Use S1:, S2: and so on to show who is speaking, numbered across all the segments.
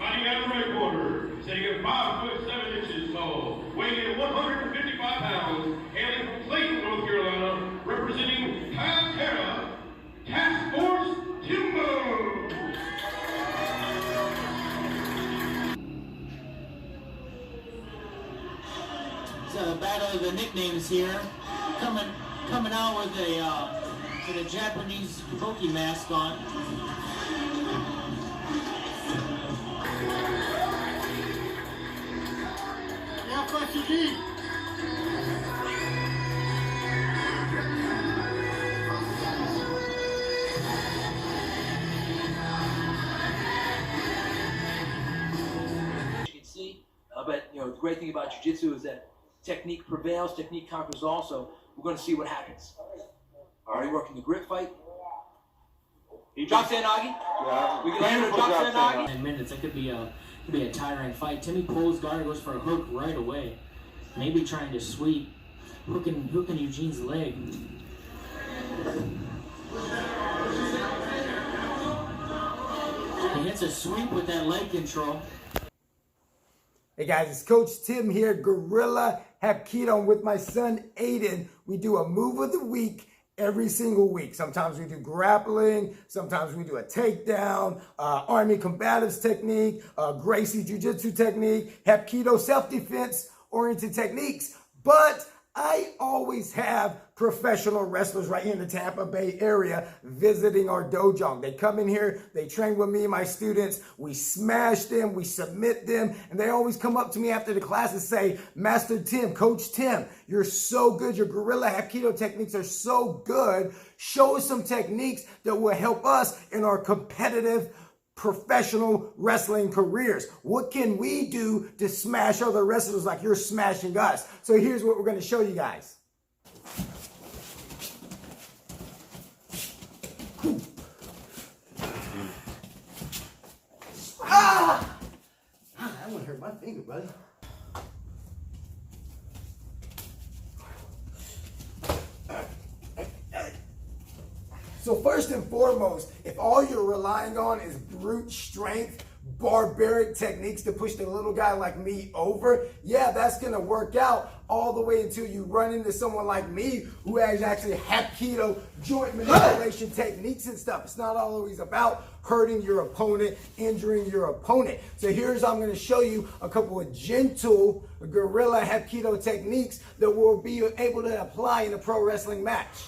S1: fighting out of the right quarter, sitting at 5 foot 7 inches tall, weighing in 155 pounds, hailing from Clayton, North Carolina, representing Hapkido, Task Force Timbo.
S2: It's a battle of the nicknames here, coming out with a Japanese kabuki mask on. Yeah, fresh you deep.
S3: You can see, but you know the great thing about jiu-jitsu is that technique prevails, technique conquers all. So we're going to see what happens. Already working the grip fight. Drop Sanagi.
S4: Yeah.
S3: We can land a drop Sanagi.
S2: 10 minutes. That could be a tiring fight. Timmy pulls guard, goes for a hook right away. Maybe trying to sweep, hooking Eugene's leg. He hits a sweep with that leg control.
S5: Hey guys, it's Coach Tim here, Guerrilla Hapkido, with my son Aiden. We do a move of the week every single week. Sometimes we do grappling, sometimes we do a takedown, Army combatives technique, Gracie jiu-jitsu technique, Hapkido self-defense oriented techniques. But I always have professional wrestlers right here in the Tampa Bay area visiting our dojo. They come in here, they train with me and my students, we smash them, we submit them, and they always come up to me after the class and say, Master Tim, Coach Tim, you're so good, your Guerrilla Hapkido techniques are so good, show us some techniques that will help us in our competitive professional wrestling careers. What can we do to smash other wrestlers like you're smashing us? So here's what we're going to show you guys. Ah! That one hurt my finger, buddy. So first and foremost, if all you're relying on is brute strength, barbaric techniques to push the little guy like me over, yeah, that's going to work out all the way until you run into someone like me who has actually Hapkido joint manipulation techniques and stuff. It's not always about hurting your opponent, injuring your opponent. So here's I'm going to show you a couple of gentle Guerrilla Hapkido techniques that we'll be able to apply in a pro wrestling match.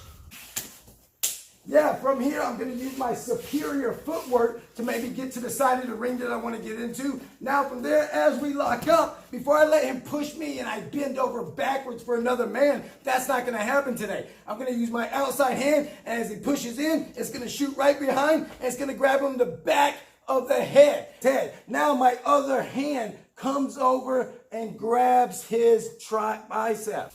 S5: Yeah, from here, I'm going to use my superior footwork to maybe get to the side of the ring that I want to get into. Now, from there, as we lock up, before I let him push me and I bend over backwards for another man, that's not going to happen today. I'm going to use my outside hand, and as he pushes in, it's going to shoot right behind, and it's going to grab him in the back of the head. Now, my other hand comes over and grabs his tricep.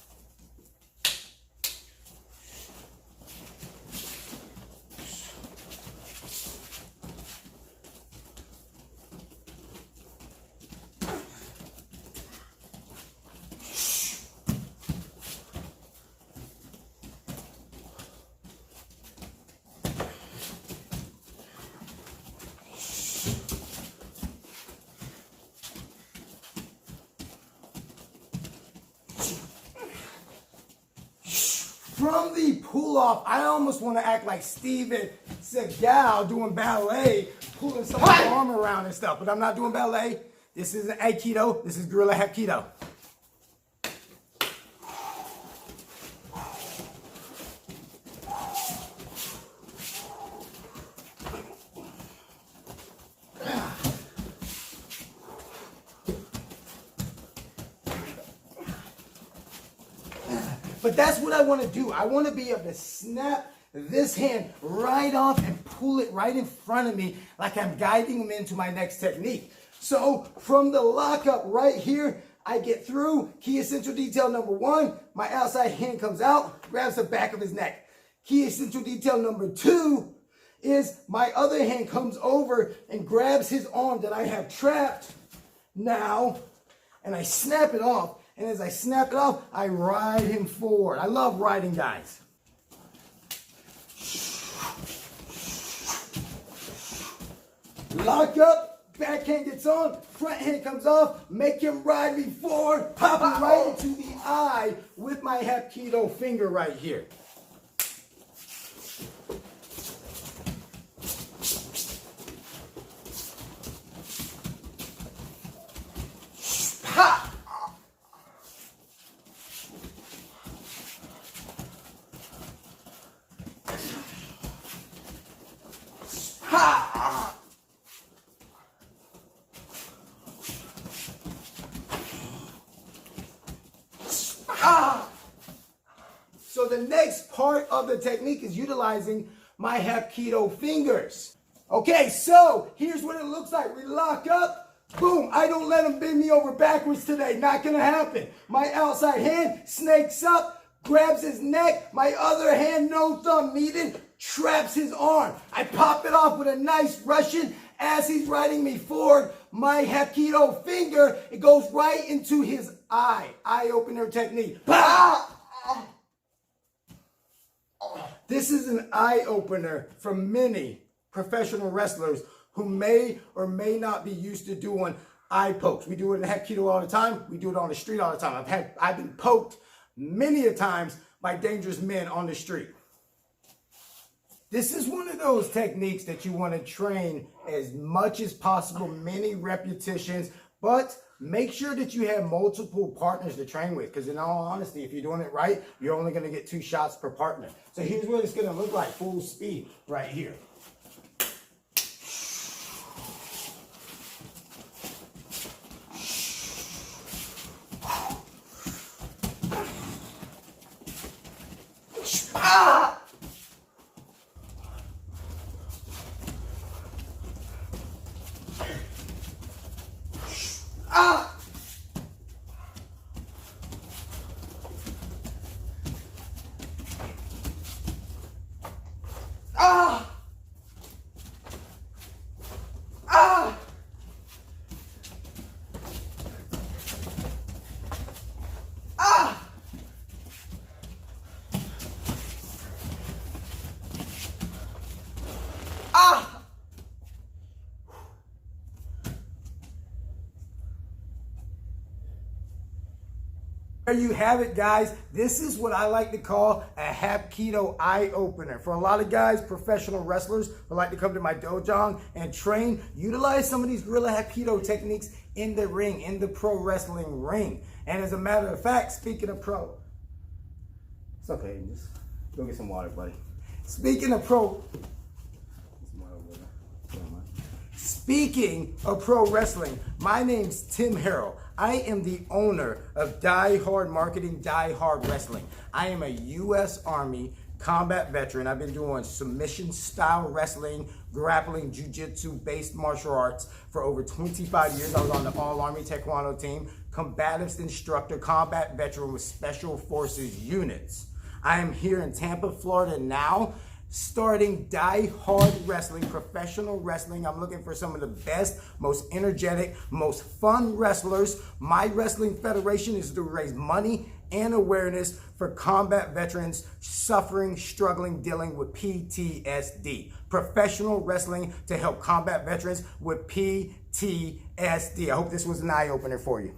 S5: From the pull-off, I almost want to act like Steven Seagal doing ballet, pulling someone's arm around and stuff, but I'm not doing ballet. This is Aikido. This is Guerrilla Hapkido. But that's what I want to do. I want to be able to snap this hand right off and pull it right in front of me like I'm guiding him into my next technique. So from the lockup right here, I get through. Key essential detail number one, my outside hand comes out, grabs the back of his neck. Key essential detail number two is my other hand comes over and grabs his arm that I have trapped now, and I snap it off. And as I snap it off, I ride him forward. I love riding guys. Lock up, backhand gets on, front hand comes off, make him ride me forward, pop him right into the eye with my Hapkido finger right here. Ha! Ha! Ah! So the next part of the technique is utilizing my Hapkido fingers. Okay, so here's what it looks like. We lock up. Boom, I don't let him bend me over backwards today. Not gonna happen. My outside hand snakes up, grabs his neck. My other hand, no thumb needed, traps his arm. I pop it off with a nice Russian. As he's riding me forward, my Hapkido finger, it goes right into his eye. Eye opener technique. Bah! This is an eye opener for many professional wrestlers who may or may not be used to doing eye pokes. We do it in Hapkido all the time. We do it on the street all the time. I've been poked many a times by dangerous men on the street. This is one of those techniques that you want to train as much as possible, many repetitions, but make sure that you have multiple partners to train with, because in all honesty, if you're doing it right, you're only going to get 2 shots per partner. So here's what it's going to look like, full speed right here. Ah! Ah! Ah! Ah! Ah! Ah! There you have it, guys. This is what I like to call a Hapkido eye opener. For a lot of guys, professional wrestlers who like to come to my dojo and train, utilize some of these Guerrilla Hapkido techniques in the ring, in the pro wrestling ring. And as a matter of fact, speaking of pro, it's okay, just go get some water, buddy. Speaking of pro wrestling, my name's Tim Harrell. I am the owner of Die Hard Marketing, Die Hard Wrestling. I am a U.S. Army combat veteran. I've been doing submission style wrestling, grappling, jiu-jitsu based martial arts for over 25 years. I was on the All Army Taekwondo team, combatives instructor, combat veteran with Special Forces units. I am here in Tampa, Florida now, starting Die Hard Wrestling, professional wrestling. I'm looking for some of the best, most energetic, most fun wrestlers. My wrestling federation is to raise money and awareness for combat veterans suffering, struggling, dealing with PTSD. Professional wrestling to help combat veterans with PTSD. I hope this was an eye-opener for you.